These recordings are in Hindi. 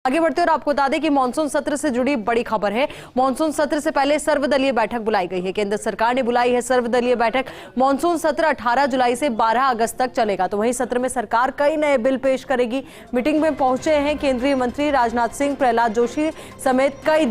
आगे बढ़ते और आपको बता दें कि मानसून सत्र से जुड़ी बड़ी खबर है। मानसून सत्र से पहले सर्वदलीय बैठक बुलाई गई है। केंद्र सरकार ने बुलाई है सर्वदलीय बैठक। मानसून सत्र 18 जुलाई से 12 अगस्त तक चलेगा। तो वहीं सत्र में सरकार कई नए बिल पेश करेगी। मीटिंग में पहुंचे हैं केंद्रीय मंत्री राजनाथ सिंह, प्रहलाद जोशी समेत कई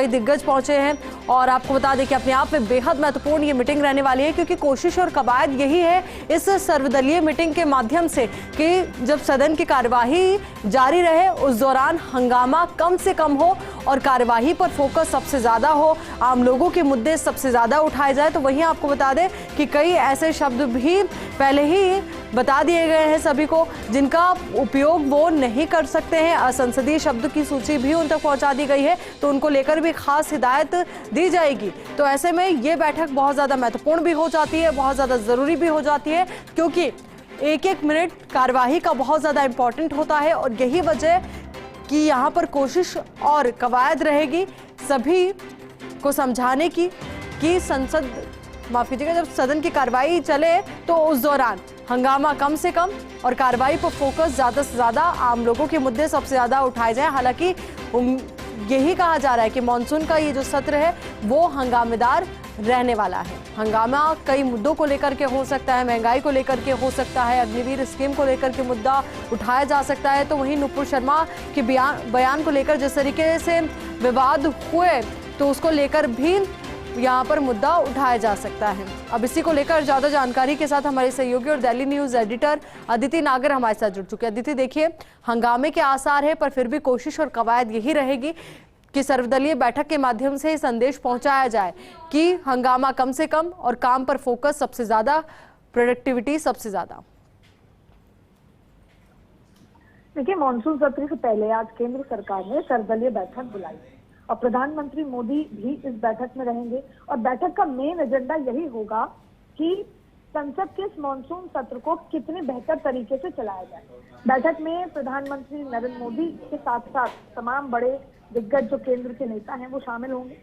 दिग्गज पहुंचे हैं। और आपको बता दें कि अपने आप में बेहद महत्वपूर्ण ये मीटिंग रहने वाली है, क्योंकि कोशिश और कवायद यही है इस सर्वदलीय मीटिंग के माध्यम से कि जब सदन की कार्यवाही जारी रहे उस दौरान हंगामा कम से कम हो और कार्यवाही पर फोकस सबसे ज्यादा हो, आम लोगों के मुद्दे सबसे ज्यादा उठाए जाए। तो वहीं आपको बता दें कि कई ऐसे शब्द भी पहले ही बता दिए गए हैं सभी को, जिनका उपयोग वो नहीं कर सकते हैं। असंसदीय शब्द की सूची भी उन तक पहुंचा दी गई है, तो उनको लेकर भी खास हिदायत दी जाएगी। तो ऐसे में ये बैठक बहुत ज्यादा महत्वपूर्ण भी हो जाती है, बहुत ज्यादा जरूरी भी हो जाती है, क्योंकि एक एक मिनट कार्यवाही का बहुत ज्यादा इंपॉर्टेंट होता है। और यही वजह कि यहाँ पर कोशिश और कवायद रहेगी सभी को समझाने की कि माफ कीजिएगा, जब सदन की कार्रवाई चले तो उस दौरान हंगामा कम से कम और कार्रवाई पर फोकस ज्यादा से ज्यादा, आम लोगों के मुद्दे सबसे ज्यादा उठाए जाएं। हालांकि यही कहा जा रहा है कि मानसून का ये जो सत्र है वो हंगामेदार रहने वाला है। हंगामा कई मुद्दों को लेकर के हो सकता है, महंगाई को लेकर के हो सकता है, अग्निवीर स्कीम को लेकर के मुद्दा उठाया जा सकता है। तो वहीं नुपुर शर्मा के बयान को लेकर जिस तरीके से विवाद हुए, तो उसको लेकर भी यहाँ पर मुद्दा उठाया जा सकता है। अब इसी को लेकर ज्यादा जानकारी के साथ हमारे सहयोगी और दिल्ली न्यूज एडिटर अदिति नागर हमारे साथ जुड़ चुके हैं। अदिति, देखिए, हंगामे के आसार है, पर फिर भी कोशिश और कवायद यही रहेगी कि सर्वदलीय बैठक के माध्यम से संदेश पहुंचाया जाए कि हंगामा कम से कम और काम पर फोकस सबसे ज्यादा, प्रोडक्टिविटी सबसे ज्यादा। देखिए, मानसून सत्र से पहले आज केंद्र सरकार ने सर्वदलीय बैठक बुलाई और प्रधानमंत्री मोदी भी इस बैठक में रहेंगे। और बैठक का मेन एजेंडा यही होगा कि संसद के इस मानसून सत्र को कितने बेहतर तरीके से चलाया जाए। बैठक में प्रधानमंत्री नरेंद्र मोदी के साथ साथ तमाम बड़े दिग्गज जो केंद्र के नेता हैं वो शामिल होंगे।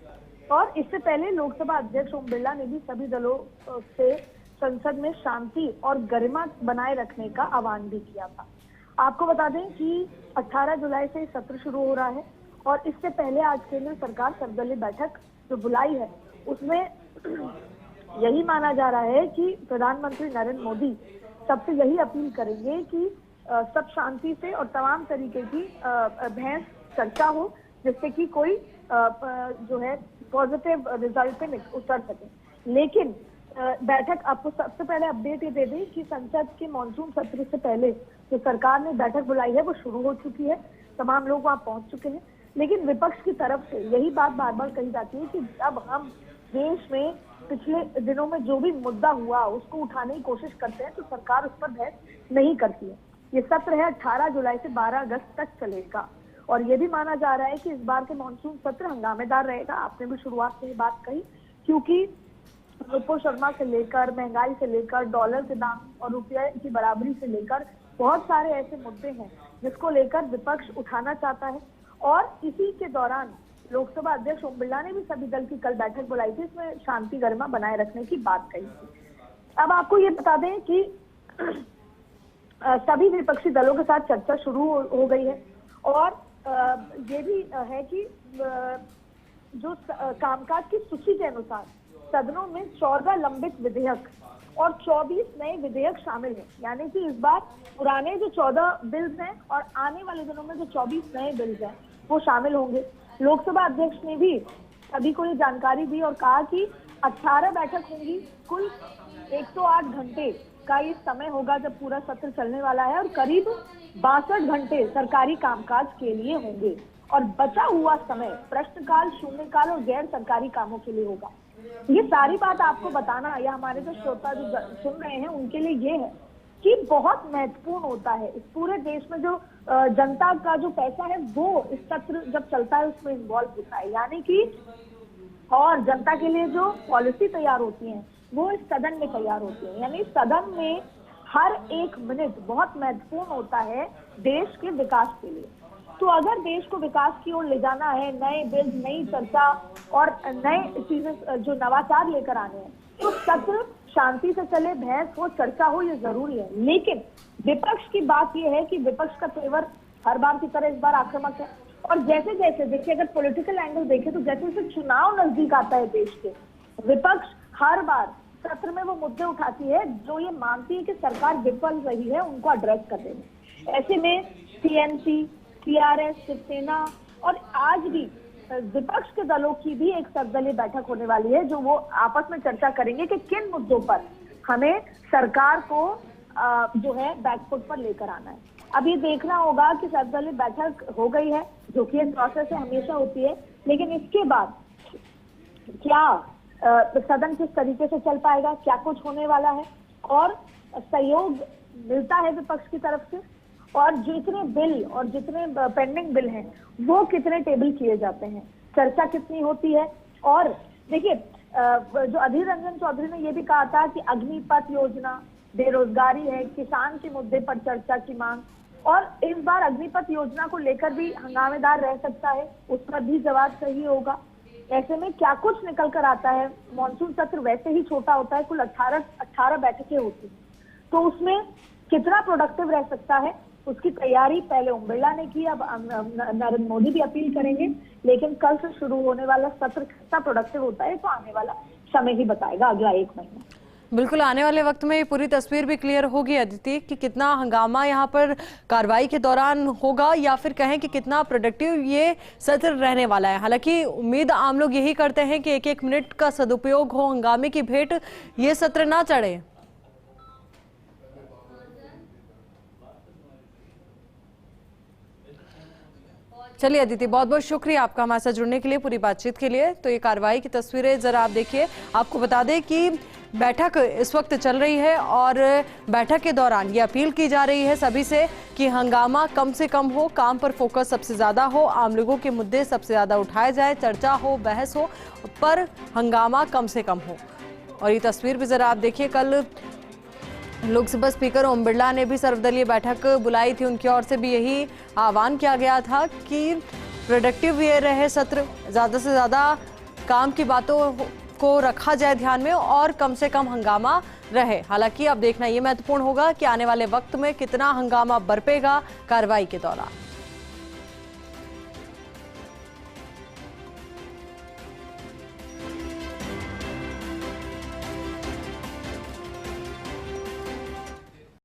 और इससे पहले लोकसभा अध्यक्ष ओम बिरला ने भी सभी दलों से संसद में शांति और गरिमा बनाए रखने का आह्वान भी किया था। आपको बता दें कि 18 जुलाई से सत्र शुरू हो रहा है और इससे पहले आज केंद्र सरकार सर्वदलीय बैठक जो बुलाई है उसमें यही माना जा रहा है कि प्रधानमंत्री नरेंद्र मोदी सबसे यही अपील करेंगे कि सब शांति से और तमाम तरीके की बहस चर्चा हो, जिससे कि कोई जो है पॉजिटिव रिजल्ट पे उतर सके। लेकिन बैठक, आपको सबसे पहले अपडेट ये दे दें कि संसद के मानसून सत्र से पहले जो सरकार ने बैठक बुलाई है वो शुरू हो चुकी है, तमाम लोग वहां पहुंच चुके हैं। लेकिन विपक्ष की तरफ से यही बात बार बार कही जाती है कि जब हम देश में पिछले दिनों में जो भी मुद्दा हुआ उसको उठाने की कोशिश करते हैं तो सरकार उस पर बहस नहीं करती है। ये सत्र है 18 जुलाई से 12 अगस्त तक चलेगा और ये भी माना जा रहा है कि इस बार के मानसून सत्र हंगामेदार रहेगा। आपने भी शुरुआत से ये बात कही, क्योंकि नुपुर शर्मा से लेकर महंगाई से लेकर डॉलर के दाम और रुपये की बराबरी से लेकर बहुत सारे ऐसे मुद्दे हैं जिसको लेकर विपक्ष उठाना चाहता है। और इसी के दौरान लोकसभा अध्यक्ष ओम बिरला ने भी सभी दल की कल बैठक बुलाई थी, इसमें शांति गरिमा बनाए रखने की बात कही थी। अब आपको ये बता दें कि सभी विपक्षी दलों के साथ चर्चा शुरू हो गई है और ये भी है कि जो कामकाज की सूची के अनुसार सदनों में 14 लंबित विधेयक और 24 नए विधेयक शामिल हैं। यानी कि इस बार पुराने जो 14 बिल्स हैं और आने वाले दिनों में जो 24 नए बिल्स हैं वो शामिल होंगे। लोकसभा अध्यक्ष ने भी सभी को ये जानकारी दी और कहा कि 18 बैठक होंगी, कुल 108 घंटे का ये समय होगा जब पूरा सत्र चलने वाला है और करीब 62 घंटे सरकारी कामकाज के लिए होंगे और बचा हुआ समय प्रश्नकाल, शून्यकाल और गैर सरकारी कामों के लिए होगा। ये सारी बात आपको बताना या हमारे जो श्रोता जो सुन रहे हैं उनके लिए ये है कि बहुत महत्वपूर्ण होता है। इस पूरे देश में जो जनता का जो पैसा है वो इस सत्र जब चलता है उसमें इन्वॉल्व होता है, यानी कि और जनता के लिए जो पॉलिसी तैयार होती है वो इस सदन में तैयार होती है। यानी सदन में हर एक मिनट बहुत महत्वपूर्ण होता है देश के विकास के लिए। तो अगर देश को विकास की ओर ले जाना है, नए बिल, नई चर्चा और नए चीजें जो नवाचार लेकर आने हैं, तो सत्र शांति से चले, बहस हो, चर्चा हो, ये जरूरी है। लेकिन विपक्ष की बात यह है कि विपक्ष का तेवर हर बार की तरह इस बार आक्रामक है। और जैसे जैसे देखिए, अगर पॉलिटिकल एंगल देखें तो जैसे जैसे चुनाव नजदीक आता है देश के, विपक्ष हर बार सत्र में वो मुद्दे उठाती है जो ये मानती है कि सरकार विफल रही है उनको एड्रेस करने में। ऐसे में टीएमसी, टीआरएस, शिवसेना और आज भी विपक्ष के दलों की भी एक सर्वदलीय बैठक होने वाली है, जो वो आपस में चर्चा करेंगे कि किन मुद्दों पर हमें सरकार को जो है बैकफुट पर लेकर आना है। अब ये देखना होगा कि सर्वदलीय बैठक हो गई है, जो कि एक प्रोसेस है, हमेशा होती है, लेकिन इसके बाद क्या सदन किस तरीके से चल पाएगा, क्या कुछ होने वाला है और सहयोग मिलता है विपक्ष की तरफ से, और जितने बिल और जितने पेंडिंग बिल हैं वो कितने टेबल किए जाते हैं, चर्चा कितनी होती है। और देखिए, जो अधीर रंजन चौधरी ने ये भी कहा था कि अग्निपथ योजना, बेरोजगारी है, किसान के मुद्दे पर चर्चा की मांग, और इस बार अग्निपथ योजना को लेकर भी हंगामेदार रह सकता है, उस पर भी जवाब सही होगा। ऐसे में क्या कुछ निकल कर आता है। मॉनसून सत्र वैसे ही छोटा होता है, कुल 18 बैठकें होती हैं, तो उसमें कितना प्रोडक्टिव रह सकता है उसकी तैयारी पहले ओम बिरला ने की, अब नरेंद्र मोदी भी अपील करेंगे, लेकिन कल से शुरू होने वाला सत्र कितना प्रोडक्टिव होता है तो आने वाला समय ही बताएगा, अगला 1 महीना। बिल्कुल, आने वाले वक्त में ये पूरी तस्वीर भी क्लियर होगी अदिति कि कितना हंगामा यहाँ पर कार्रवाई के दौरान होगा, या फिर कहें कि कितना प्रोडक्टिव ये सत्र रहने वाला है। हालांकि उम्मीद आम लोग यही करते हैं कि 1-1 मिनट का सदुपयोग हो, हंगामे की भेंट ये सत्र ना चढ़े। चलिए अदिति, बहुत बहुत शुक्रिया आपका हमारे साथ जुड़ने के लिए, पूरी बातचीत के लिए। तो ये कार्रवाई की तस्वीरें जरा आप देखिए। आपको बता दें कि बैठक इस वक्त चल रही है और बैठक के दौरान ये अपील की जा रही है सभी से कि हंगामा कम से कम हो, काम पर फोकस सबसे ज़्यादा हो, आम लोगों के मुद्दे सबसे ज़्यादा उठाए जाए, चर्चा हो, बहस हो, पर हंगामा कम से कम हो। और ये तस्वीर भी ज़रा आप देखिए, कल लोकसभा स्पीकर ओम बिरला ने भी सर्वदलीय बैठक बुलाई थी, उनकी ओर से भी यही आह्वान किया गया था कि प्रोडक्टिव ये रहे सत्र, ज़्यादा से ज़्यादा काम की बातों को रखा जाए ध्यान में और कम से कम हंगामा रहे। हालांकि अब देखना ये महत्वपूर्ण होगा कि आने वाले वक्त में कितना हंगामा बरपेगा कार्रवाई के दौरान।